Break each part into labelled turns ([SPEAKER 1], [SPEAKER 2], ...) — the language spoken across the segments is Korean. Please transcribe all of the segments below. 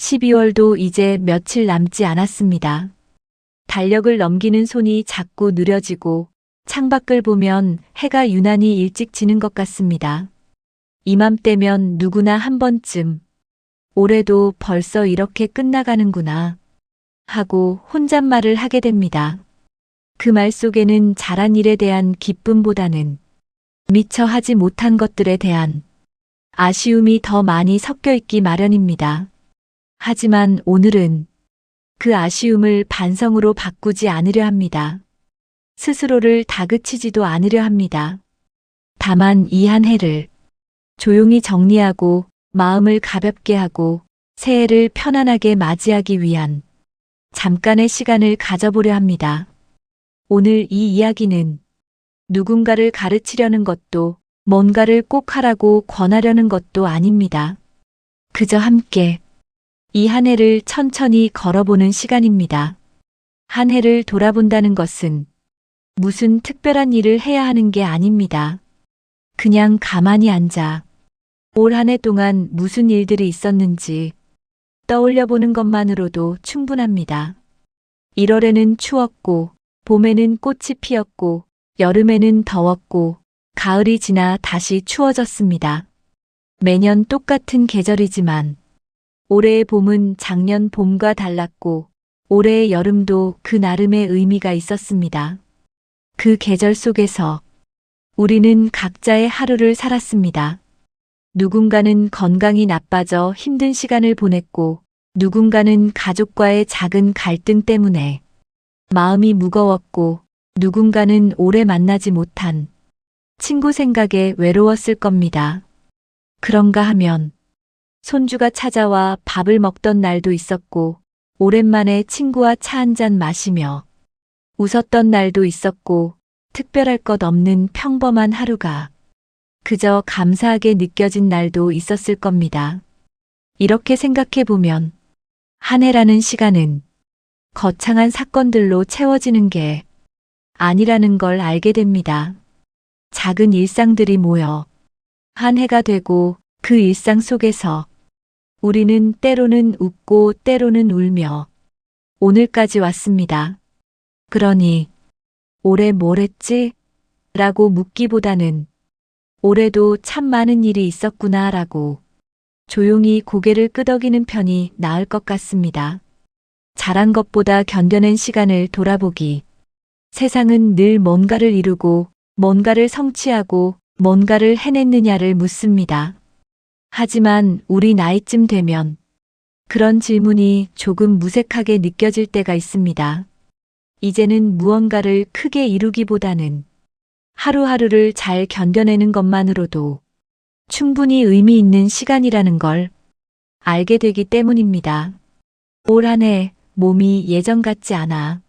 [SPEAKER 1] 12월도 이제 며칠 남지 않았습니다. 달력을 넘기는 손이 자꾸 느려지고 창밖을 보면 해가 유난히 일찍 지는 것 같습니다. 이맘때면 누구나 한 번쯤 올해도 벌써 이렇게 끝나가는구나 하고 혼잣말을 하게 됩니다. 그 말 속에는 잘한 일에 대한 기쁨보다는 미처 하지 못한 것들에 대한 아쉬움이 더 많이 섞여 있기 마련입니다. 하지만 오늘은 그 아쉬움을 반성으로 바꾸지 않으려 합니다. 스스로를 다그치지도 않으려 합니다. 다만 이 한 해를 조용히 정리하고 마음을 가볍게 하고 새해를 편안하게 맞이하기 위한 잠깐의 시간을 가져보려 합니다. 오늘 이 이야기는 누군가를 가르치려는 것도 뭔가를 꼭 하라고 권하려는 것도 아닙니다. 그저 함께 이 한 해를 천천히 걸어보는 시간입니다. 한 해를 돌아본다는 것은 무슨 특별한 일을 해야 하는 게 아닙니다. 그냥 가만히 앉아 올 한 해 동안 무슨 일들이 있었는지 떠올려 보는 것만으로도 충분합니다. 1월에는 추웠고, 봄에는 꽃이 피었고, 여름에는 더웠고, 가을이 지나 다시 추워졌습니다. 매년 똑같은 계절이지만 올해의 봄은 작년 봄과 달랐고 올해의 여름도 그 나름의 의미가 있었습니다. 그 계절 속에서 우리는 각자의 하루를 살았습니다. 누군가는 건강이 나빠져 힘든 시간을 보냈고 누군가는 가족과의 작은 갈등 때문에 마음이 무거웠고 누군가는 오래 만나지 못한 친구 생각에 외로웠을 겁니다. 그런가 하면 손주가 찾아와 밥을 먹던 날도 있었고 오랜만에 친구와 차 한잔 마시며 웃었던 날도 있었고 특별할 것 없는 평범한 하루가 그저 감사하게 느껴진 날도 있었을 겁니다. 이렇게 생각해 보면 한 해라는 시간은 거창한 사건들로 채워지는 게 아니라는 걸 알게 됩니다. 작은 일상들이 모여 한 해가 되고 그 일상 속에서 우리는 때로는 웃고 때로는 울며 오늘까지 왔습니다. 그러니 올해 뭘 했지? 라고 묻기보다는 올해도 참 많은 일이 있었구나 라고 조용히 고개를 끄덕이는 편이 나을 것 같습니다. 잘한 것보다 견뎌낸 시간을 돌아보기. 세상은 늘 뭔가를 이루고 뭔가를 성취하고 뭔가를 해냈느냐를 묻습니다. 하지만 우리 나이쯤 되면 그런 질문이 조금 무색하게 느껴질 때가 있습니다. 이제는 무언가를 크게 이루기보다는 하루하루를 잘 견뎌내는 것만으로도 충분히 의미 있는 시간이라는 걸 알게 되기 때문입니다. 올 한 해 몸이 예전 같지 않아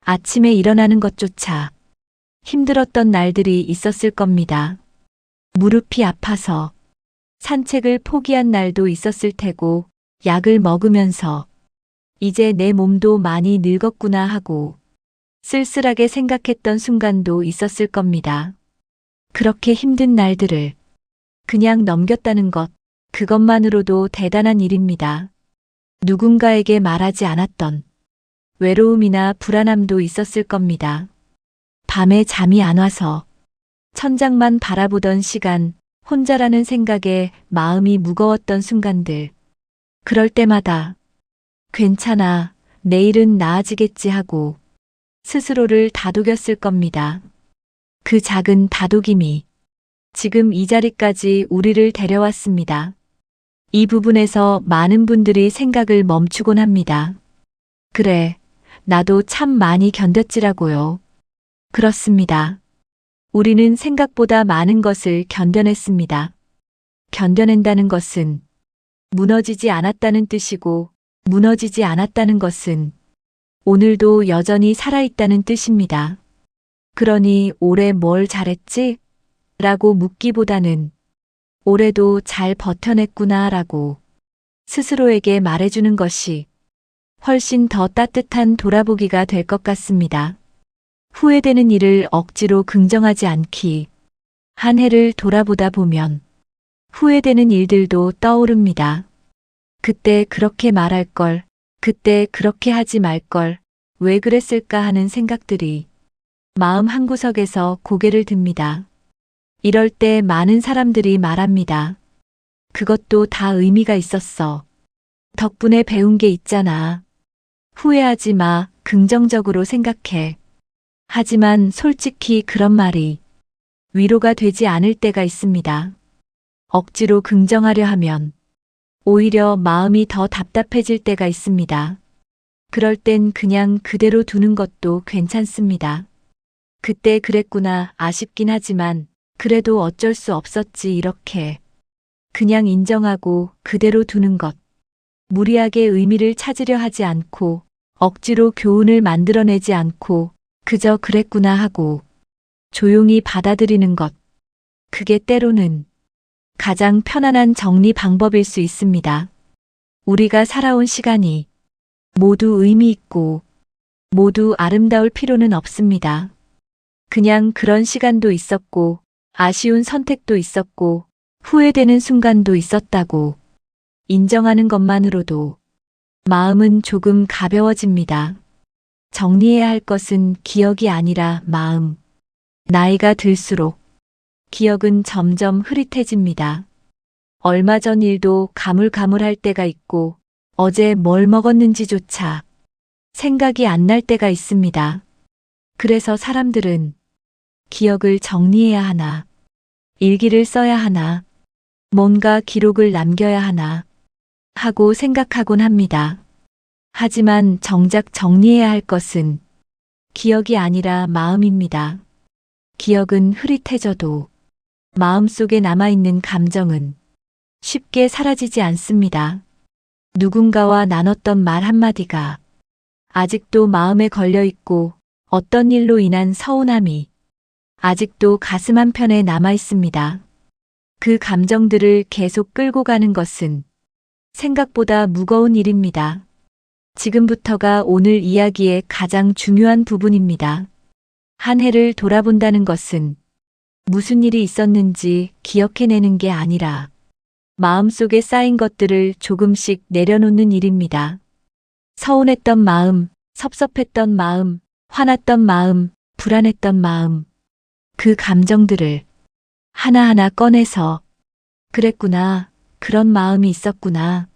[SPEAKER 1] 아침에 일어나는 것조차 힘들었던 날들이 있었을 겁니다. 무릎이 아파서 산책을 포기한 날도 있었을 테고 약을 먹으면서 이제 내 몸도 많이 늙었구나 하고 쓸쓸하게 생각했던 순간도 있었을 겁니다. 그렇게 힘든 날들을 그냥 넘겼다는 것, 그것만으로도 대단한 일입니다. 누군가에게 말하지 않았던 외로움이나 불안함도 있었을 겁니다. 밤에 잠이 안 와서 천장만 바라보던 시간, 혼자라는 생각에 마음이 무거웠던 순간들. 그럴 때마다 괜찮아, 내일은 나아지겠지 하고 스스로를 다독였을 겁니다. 그 작은 다독임이 지금 이 자리까지 우리를 데려왔습니다. 이 부분에서 많은 분들이 생각을 멈추곤 합니다. 그래, 나도 참 많이 견뎠지라고요. 그렇습니다. 우리는 생각보다 많은 것을 견뎌냈습니다. 견뎌낸다는 것은 무너지지 않았다는 뜻이고 무너지지 않았다는 것은 오늘도 여전히 살아있다는 뜻입니다. 그러니 올해 뭘 잘했지? 라고 묻기보다는 올해도 잘 버텨냈구나 라고 스스로에게 말해주는 것이 훨씬 더 따뜻한 돌아보기가 될 것 같습니다. 후회되는 일을 억지로 긍정하지 않기. 한 해를 돌아보다 보면 후회되는 일들도 떠오릅니다. 그때 그렇게 말할 걸, 그때 그렇게 하지 말 걸, 왜 그랬을까 하는 생각들이 마음 한구석에서 고개를 듭니다. 이럴 때 많은 사람들이 말합니다. 그것도 다 의미가 있었어. 덕분에 배운 게 있잖아. 후회하지 마, 긍정적으로 생각해. 하지만 솔직히 그런 말이 위로가 되지 않을 때가 있습니다. 억지로 긍정하려 하면 오히려 마음이 더 답답해질 때가 있습니다. 그럴 땐 그냥 그대로 두는 것도 괜찮습니다. 그때 그랬구나 아쉽긴 하지만 그래도 어쩔 수 없었지 이렇게 그냥 인정하고 그대로 두는 것. 무리하게 의미를 찾으려 하지 않고 억지로 교훈을 만들어내지 않고 그저 그랬구나 하고 조용히 받아들이는 것. 그게 때로는 가장 편안한 정리 방법일 수 있습니다. 우리가 살아온 시간이 모두 의미 있고 모두 아름다울 필요는 없습니다. 그냥 그런 시간도 있었고 아쉬운 선택도 있었고 후회되는 순간도 있었다고 인정하는 것만으로도 마음은 조금 가벼워집니다. 정리해야 할 것은 기억이 아니라 마음. 나이가 들수록 기억은 점점 흐릿해집니다. 얼마 전 일도 가물가물할 때가 있고 어제 뭘 먹었는지조차 생각이 안 날 때가 있습니다. 그래서 사람들은 기억을 정리해야 하나, 일기를 써야 하나, 뭔가 기록을 남겨야 하나 하고 생각하곤 합니다. 하지만 정작 정리해야 할 것은 기억이 아니라 마음입니다. 기억은 흐릿해져도 마음속에 남아있는 감정은 쉽게 사라지지 않습니다. 누군가와 나눴던 말 한마디가 아직도 마음에 걸려 있고 어떤 일로 인한 서운함이 아직도 가슴 한편에 남아 있습니다. 그 감정들을 계속 끌고 가는 것은 생각보다 무거운 일입니다. 지금부터가 오늘 이야기의 가장 중요한 부분입니다. 한 해를 돌아본다는 것은 무슨 일이 있었는지 기억해내는 게 아니라 마음속에 쌓인 것들을 조금씩 내려놓는 일입니다. 서운했던 마음, 섭섭했던 마음, 화났던 마음, 불안했던 마음, 그 감정들을 하나하나 꺼내서 그랬구나, 그런 마음이 있었구나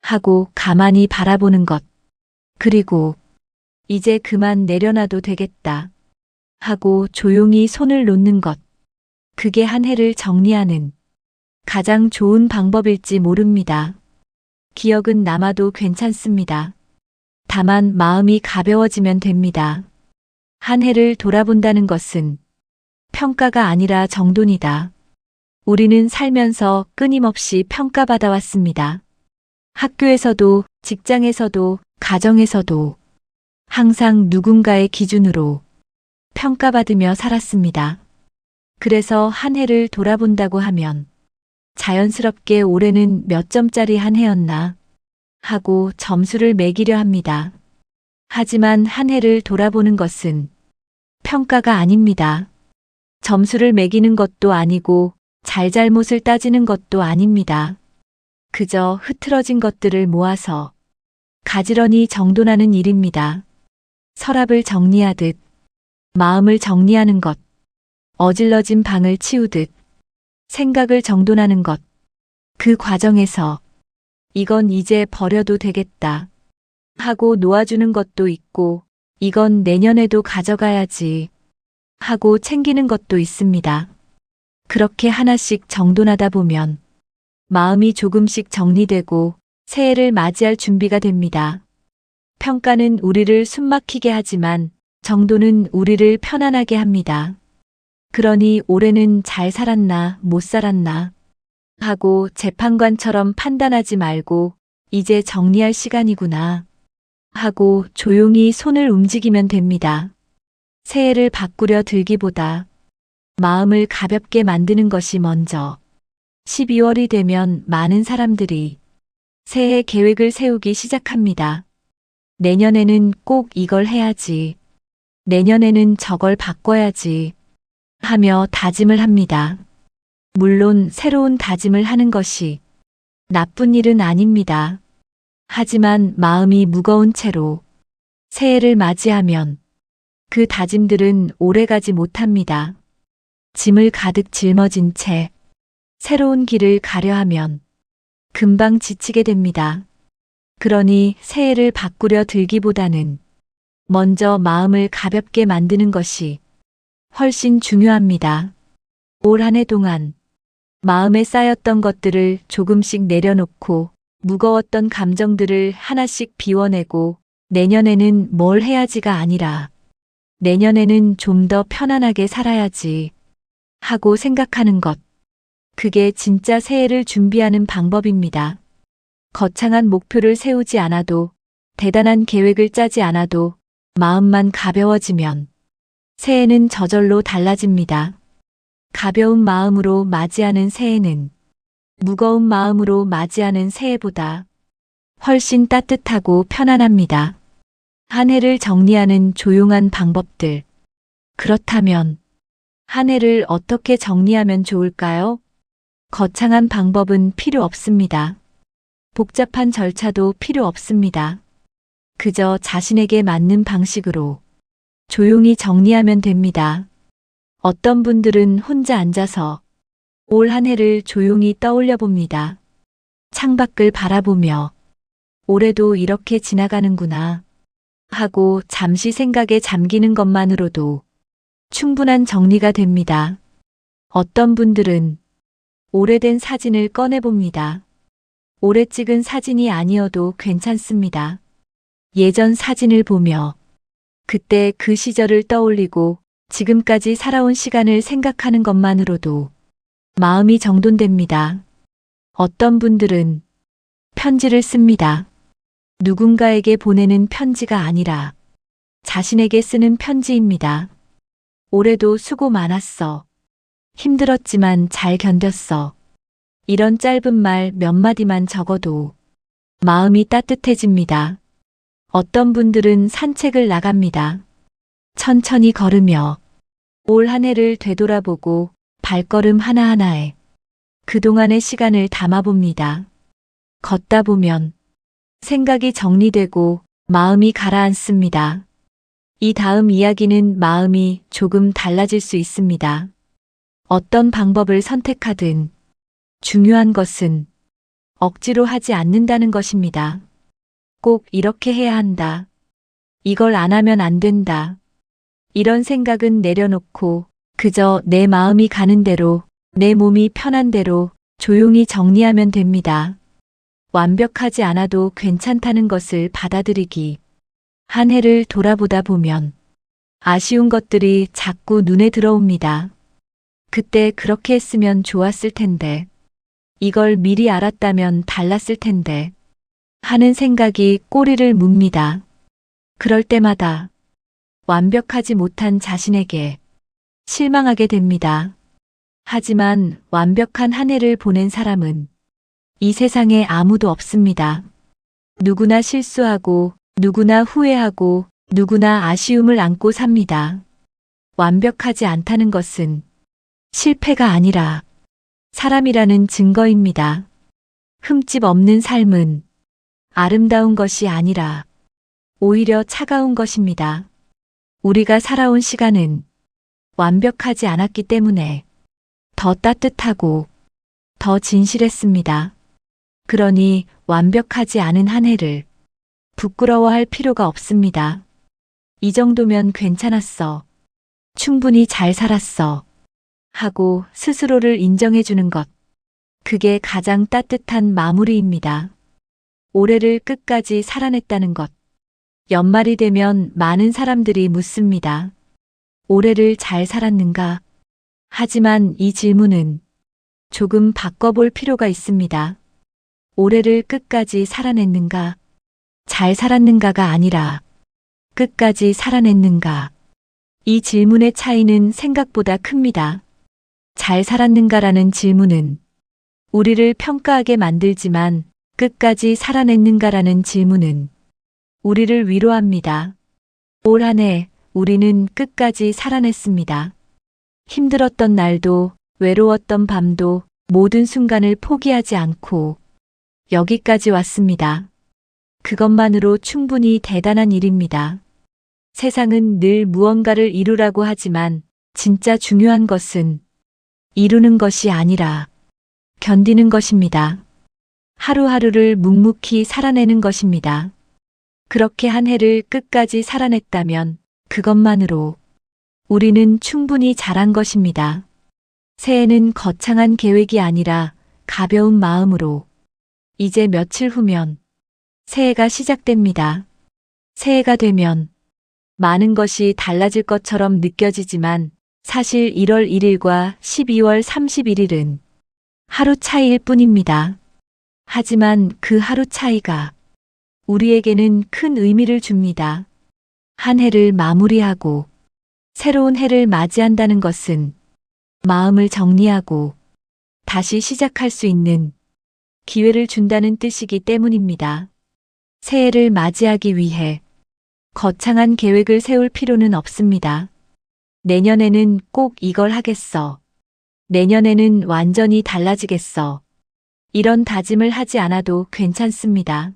[SPEAKER 1] 하고 가만히 바라보는 것. 그리고 이제 그만 내려놔도 되겠다 하고 조용히 손을 놓는 것. 그게 한 해를 정리하는 가장 좋은 방법일지 모릅니다. 기억은 남아도 괜찮습니다. 다만 마음이 가벼워지면 됩니다. 한 해를 돌아본다는 것은 평가가 아니라 정돈이다. 우리는 살면서 끊임없이 평가받아 왔습니다. 학교에서도, 직장에서도, 가정에서도 항상 누군가의 기준으로 평가받으며 살았습니다. 그래서 한 해를 돌아본다고 하면 자연스럽게 올해는 몇 점짜리 한 해였나 하고 점수를 매기려 합니다. 하지만 한 해를 돌아보는 것은 평가가 아닙니다. 점수를 매기는 것도 아니고 잘잘못을 따지는 것도 아닙니다. 그저 흐트러진 것들을 모아서 가지런히 정돈하는 일입니다. 서랍을 정리하듯 마음을 정리하는 것, 어질러진 방을 치우듯 생각을 정돈하는 것. 그 과정에서 이건 이제 버려도 되겠다 하고 놓아주는 것도 있고 이건 내년에도 가져가야지 하고 챙기는 것도 있습니다. 그렇게 하나씩 정돈하다 보면 마음이 조금씩 정리되고 새해를 맞이할 준비가 됩니다. 평가는 우리를 숨막히게 하지만 정돈은 우리를 편안하게 합니다. 그러니 올해는 잘 살았나 못 살았나 하고 재판관처럼 판단하지 말고 이제 정리할 시간이구나 하고 조용히 손을 움직이면 됩니다. 새해를 바꾸려 들기보다 마음을 가볍게 만드는 것이 먼저. 12월이 되면 많은 사람들이 새해 계획을 세우기 시작합니다. 내년에는 꼭 이걸 해야지. 내년에는 저걸 바꿔야지. 하며 다짐을 합니다. 물론 새로운 다짐을 하는 것이 나쁜 일은 아닙니다. 하지만 마음이 무거운 채로 새해를 맞이하면 그 다짐들은 오래가지 못합니다. 짐을 가득 짊어진 채 새로운 길을 가려 하면 금방 지치게 됩니다. 그러니 새해를 바꾸려 들기보다는 먼저 마음을 가볍게 만드는 것이 훨씬 중요합니다. 올 한 해 동안 마음에 쌓였던 것들을 조금씩 내려놓고 무거웠던 감정들을 하나씩 비워내고 내년에는 뭘 해야지가 아니라 내년에는 좀 더 편안하게 살아야지 하고 생각하는 것. 그게 진짜 새해를 준비하는 방법입니다. 거창한 목표를 세우지 않아도 대단한 계획을 짜지 않아도 마음만 가벼워지면 새해는 저절로 달라집니다. 가벼운 마음으로 맞이하는 새해는 무거운 마음으로 맞이하는 새해보다 훨씬 따뜻하고 편안합니다. 한 해를 정리하는 조용한 방법들. 그렇다면 한 해를 어떻게 정리하면 좋을까요? 거창한 방법은 필요 없습니다. 복잡한 절차도 필요 없습니다. 그저 자신에게 맞는 방식으로 조용히 정리하면 됩니다. 어떤 분들은 혼자 앉아서 올 한 해를 조용히 떠올려 봅니다. 창밖을 바라보며 올해도 이렇게 지나가는구나 하고 잠시 생각에 잠기는 것만으로도 충분한 정리가 됩니다. 어떤 분들은 오래된 사진을 꺼내봅니다. 오래 찍은 사진이 아니어도 괜찮습니다. 예전 사진을 보며 그때 그 시절을 떠올리고 지금까지 살아온 시간을 생각하는 것만으로도 마음이 정돈됩니다. 어떤 분들은 편지를 씁니다. 누군가에게 보내는 편지가 아니라 자신에게 쓰는 편지입니다. 올해도 수고 많았어. 힘들었지만 잘 견뎠어. 이런 짧은 말 몇 마디만 적어도 마음이 따뜻해집니다. 어떤 분들은 산책을 나갑니다. 천천히 걸으며 올 한 해를 되돌아보고 발걸음 하나하나에 그동안의 시간을 담아봅니다. 걷다 보면 생각이 정리되고 마음이 가라앉습니다. 이 다음 이야기는 마음이 조금 달라질 수 있습니다. 어떤 방법을 선택하든 중요한 것은 억지로 하지 않는다는 것입니다. 꼭 이렇게 해야 한다. 이걸 안 하면 안 된다. 이런 생각은 내려놓고 그저 내 마음이 가는 대로, 내 몸이 편한 대로 조용히 정리하면 됩니다. 완벽하지 않아도 괜찮다는 것을 받아들이기. 한 해를 돌아보다 보면 아쉬운 것들이 자꾸 눈에 들어옵니다. 그때 그렇게 했으면 좋았을 텐데, 이걸 미리 알았다면 달랐을 텐데 하는 생각이 꼬리를 뭅니다. 그럴 때마다 완벽하지 못한 자신에게 실망하게 됩니다. 하지만 완벽한 한 해를 보낸 사람은 이 세상에 아무도 없습니다. 누구나 실수하고 누구나 후회하고 누구나 아쉬움을 안고 삽니다. 완벽하지 않다는 것은 실패가 아니라 사람이라는 증거입니다. 흠집 없는 삶은 아름다운 것이 아니라 오히려 차가운 것입니다. 우리가 살아온 시간은 완벽하지 않았기 때문에 더 따뜻하고 더 진실했습니다. 그러니 완벽하지 않은 한 해를 부끄러워할 필요가 없습니다. 이 정도면 괜찮았어. 충분히 잘 살았어. 하고 스스로를 인정해 주는 것. 그게 가장 따뜻한 마무리입니다. 올해를 끝까지 살아냈다는 것. 연말이 되면 많은 사람들이 묻습니다. 올해를 잘 살았는가? 하지만 이 질문은 조금 바꿔볼 필요가 있습니다. 올해를 끝까지 살아냈는가? 잘 살았는가가 아니라 끝까지 살아냈는가? 이 질문의 차이는 생각보다 큽니다. 잘 살았는가라는 질문은 우리를 평가하게 만들지만 끝까지 살아냈는가라는 질문은 우리를 위로합니다. 올 한 해 우리는 끝까지 살아냈습니다. 힘들었던 날도 외로웠던 밤도 모든 순간을 포기하지 않고 여기까지 왔습니다. 그것만으로 충분히 대단한 일입니다. 세상은 늘 무언가를 이루라고 하지만 진짜 중요한 것은 이루는 것이 아니라 견디는 것입니다. 하루하루를 묵묵히 살아내는 것입니다. 그렇게 한 해를 끝까지 살아냈다면 그것만으로 우리는 충분히 잘한 것입니다. 새해는 거창한 계획이 아니라 가벼운 마음으로 이제 며칠 후면 새해가 시작됩니다. 새해가 되면 많은 것이 달라질 것처럼 느껴지지만 사실 1월 1일과 12월 31일은 하루 차이일 뿐입니다. 하지만 그 하루 차이가 우리에게는 큰 의미를 줍니다. 한 해를 마무리하고 새로운 해를 맞이한다는 것은 마음을 정리하고 다시 시작할 수 있는 기회를 준다는 뜻이기 때문입니다. 새해를 맞이하기 위해 거창한 계획을 세울 필요는 없습니다. 내년에는 꼭 이걸 하겠어. 내년에는 완전히 달라지겠어. 이런 다짐을 하지 않아도 괜찮습니다.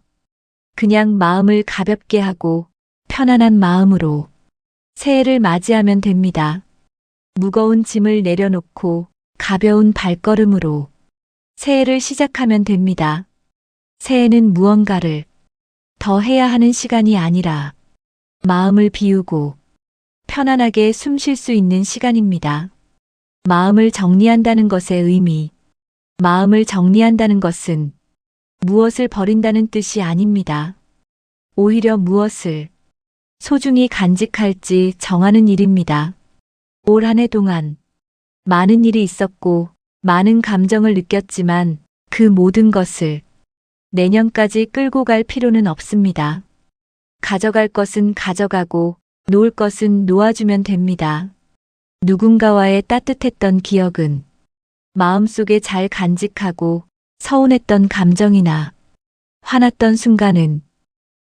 [SPEAKER 1] 그냥 마음을 가볍게 하고 편안한 마음으로 새해를 맞이하면 됩니다. 무거운 짐을 내려놓고 가벼운 발걸음으로 새해를 시작하면 됩니다. 새해는 무언가를 더 해야 하는 시간이 아니라 마음을 비우고 편안하게 숨 쉴 수 있는 시간입니다. 마음을 정리한다는 것의 의미, 마음을 정리한다는 것은 무엇을 버린다는 뜻이 아닙니다. 오히려 무엇을 소중히 간직할지 정하는 일입니다. 올 한 해 동안 많은 일이 있었고 많은 감정을 느꼈지만 그 모든 것을 내년까지 끌고 갈 필요는 없습니다. 가져갈 것은 가져가고 놓을 것은 놓아주면 됩니다. 누군가와의 따뜻했던 기억은 마음속에 잘 간직하고 서운했던 감정이나 화났던 순간은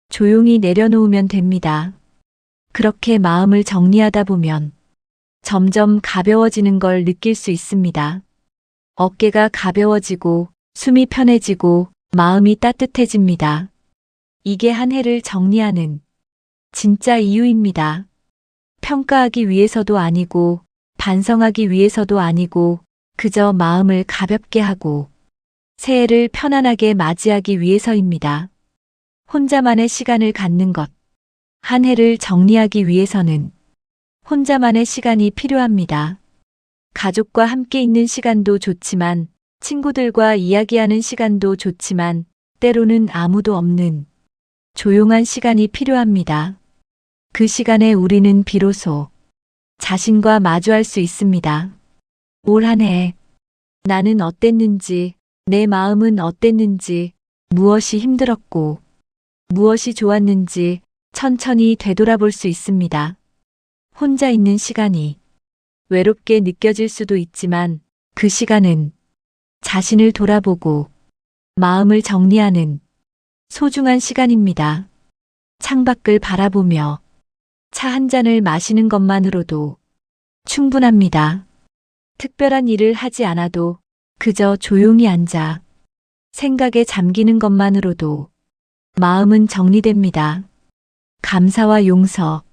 [SPEAKER 1] 조용히 내려놓으면 됩니다. 그렇게 마음을 정리하다 보면 점점 가벼워지는 걸 느낄 수 있습니다. 어깨가 가벼워지고 숨이 편해지고 마음이 따뜻해집니다. 이게 한 해를 정리하는 진짜 이유입니다. 평가하기 위해서도 아니고 반성하기 위해서도 아니고 그저 마음을 가볍게 하고 새해를 편안하게 맞이하기 위해서입니다. 혼자만의 시간을 갖는 것. 한 해를 정리하기 위해서는 혼자만의 시간이 필요합니다. 가족과 함께 있는 시간도 좋지만 친구들과 이야기하는 시간도 좋지만 때로는 아무도 없는 조용한 시간이 필요합니다. 그 시간에 우리는 비로소 자신과 마주할 수 있습니다. 올 한 해 나는 어땠는지, 내 마음은 어땠는지, 무엇이 힘들었고 무엇이 좋았는지 천천히 되돌아볼 수 있습니다. 혼자 있는 시간이 외롭게 느껴질 수도 있지만 그 시간은 자신을 돌아보고 마음을 정리하는 소중한 시간입니다. 창밖을 바라보며 차 한 잔을 마시는 것만으로도 충분합니다. 특별한 일을 하지 않아도 그저 조용히 앉아 생각에 잠기는 것만으로도 마음은 정리됩니다. 감사와 용서,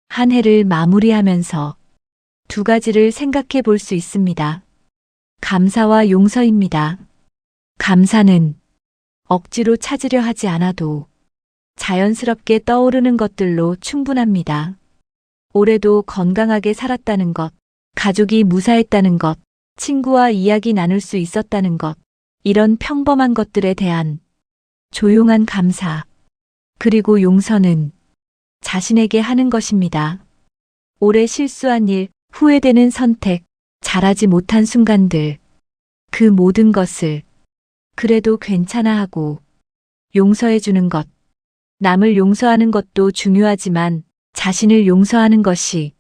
[SPEAKER 1] 한 해를 마무리하면서 두 가지를 생각해 볼 수 있습니다. 감사와 용서입니다. 감사는 억지로 찾으려 하지 않아도 자연스럽게 떠오르는 것들로 충분합니다. 올해도 건강하게 살았다는 것, 가족이 무사했다는 것, 친구와 이야기 나눌 수 있었다는 것, 이런 평범한 것들에 대한 조용한 감사, 그리고 용서는 자신에게 하는 것입니다. 올해 실수한 일, 후회되는 선택, 잘하지 못한 순간들, 그 모든 것을 그래도 괜찮아 하고 용서해 주는 것. 남을 용서하는 것도 중요하지만 자신을 용서하는 것이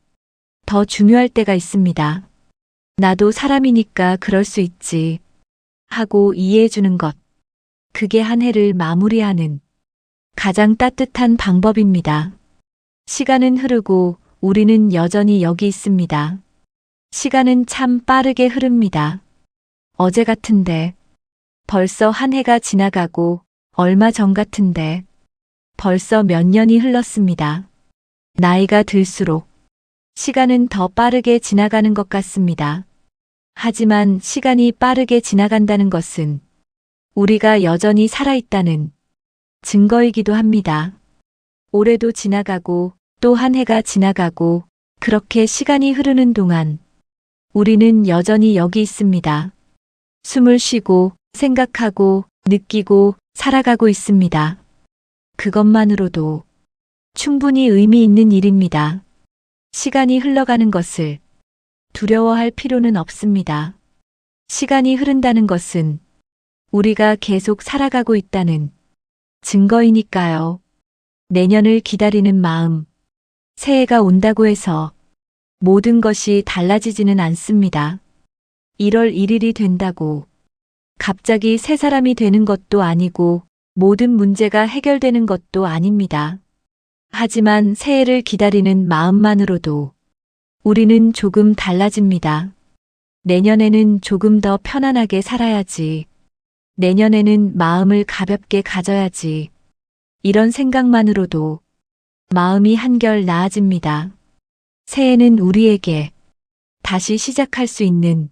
[SPEAKER 1] 더 중요할 때가 있습니다. 나도 사람이니까 그럴 수 있지 하고 이해해 주는 것. 그게 한 해를 마무리하는 가장 따뜻한 방법입니다. 시간은 흐르고 우리는 여전히 여기 있습니다. 시간은 참 빠르게 흐릅니다. 어제 같은데 벌써 한 해가 지나가고 얼마 전 같은데 벌써 몇 년이 흘렀습니다. 나이가 들수록 시간은 더 빠르게 지나가는 것 같습니다. 하지만 시간이 빠르게 지나간다는 것은 우리가 여전히 살아있다는 증거이기도 합니다. 올해도 지나가고 또 한 해가 지나가고 그렇게 시간이 흐르는 동안 우리는 여전히 여기 있습니다. 숨을 쉬고 생각하고 느끼고 살아가고 있습니다. 그것만으로도 충분히 의미 있는 일입니다. 시간이 흘러가는 것을 두려워할 필요는 없습니다. 시간이 흐른다는 것은 우리가 계속 살아가고 있다는 증거이니까요. 내년을 기다리는 마음, 새해가 온다고 해서 모든 것이 달라지지는 않습니다. 1월 1일이 된다고 갑자기 새 사람이 되는 것도 아니고 모든 문제가 해결되는 것도 아닙니다. 하지만 새해를 기다리는 마음만으로도 우리는 조금 달라집니다. 내년에는 조금 더 편안하게 살아야지. 내년에는 마음을 가볍게 가져야지. 이런 생각만으로도 마음이 한결 나아집니다. 새해는 우리에게 다시 시작할 수 있는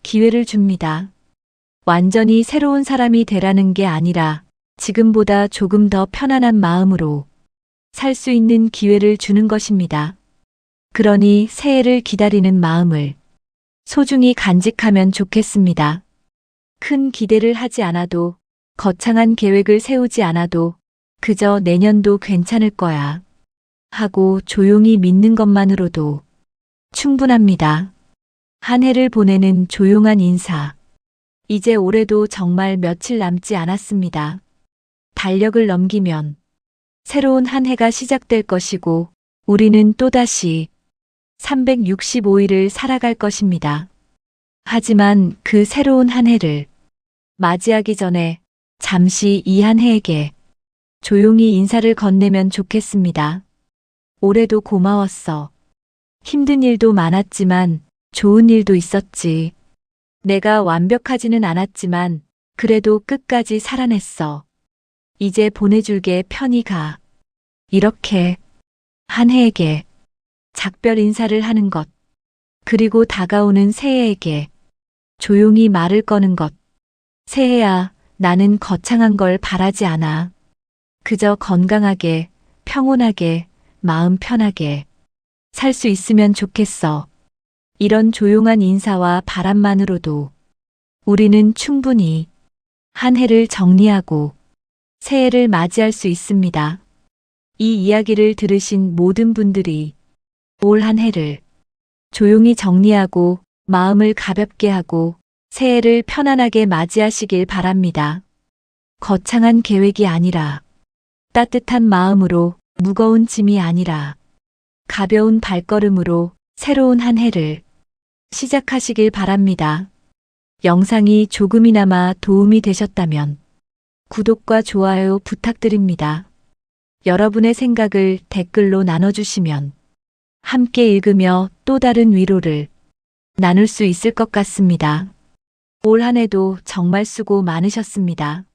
[SPEAKER 1] 기회를 줍니다. 완전히 새로운 사람이 되라는 게 아니라 지금보다 조금 더 편안한 마음으로 살 수 있는 기회를 주는 것입니다. 그러니 새해를 기다리는 마음을 소중히 간직하면 좋겠습니다. 큰 기대를 하지 않아도, 거창한 계획을 세우지 않아도 그저 내년도 괜찮을 거야 하고 조용히 믿는 것만으로도 충분합니다. 한 해를 보내는 조용한 인사. 이제 올해도 정말 며칠 남지 않았습니다. 달력을 넘기면 새로운 한 해가 시작될 것이고 우리는 또다시 365일을 살아갈 것입니다. 하지만 그 새로운 한 해를 맞이하기 전에 잠시 이 한 해에게 조용히 인사를 건네면 좋겠습니다. 올해도 고마웠어. 힘든 일도 많았지만 좋은 일도 있었지. 내가 완벽하지는 않았지만 그래도 끝까지 살아냈어. 이제 보내줄게, 편히 가. 이렇게 한 해에게 작별 인사를 하는 것, 그리고 다가오는 새해에게 조용히 말을 거는 것. 새해야, 나는 거창한 걸 바라지 않아. 그저 건강하게, 평온하게, 마음 편하게 살 수 있으면 좋겠어. 이런 조용한 인사와 바람만으로도 우리는 충분히 한 해를 정리하고 새해를 맞이할 수 있습니다. 이 이야기를 들으신 모든 분들이 올 한 해를 조용히 정리하고 마음을 가볍게 하고 새해를 편안하게 맞이하시길 바랍니다. 거창한 계획이 아니라 따뜻한 마음으로, 무거운 짐이 아니라 가벼운 발걸음으로 새로운 한 해를 시작하시길 바랍니다. 영상이 조금이나마 도움이 되셨다면 구독과 좋아요 부탁드립니다. 여러분의 생각을 댓글로 나눠주시면 함께 읽으며 또 다른 위로를 나눌 수 있을 것 같습니다. 올 한 해도 정말 수고 많으셨습니다.